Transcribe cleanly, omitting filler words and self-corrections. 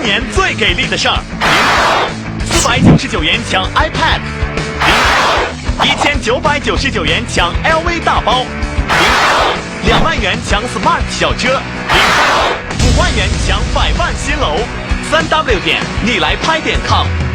年最给力的事儿！499元抢 iPad， 1999元抢 LV 大包，2万元抢 Smart 小车，5万元抢100万新楼。3w 点你来拍点 com。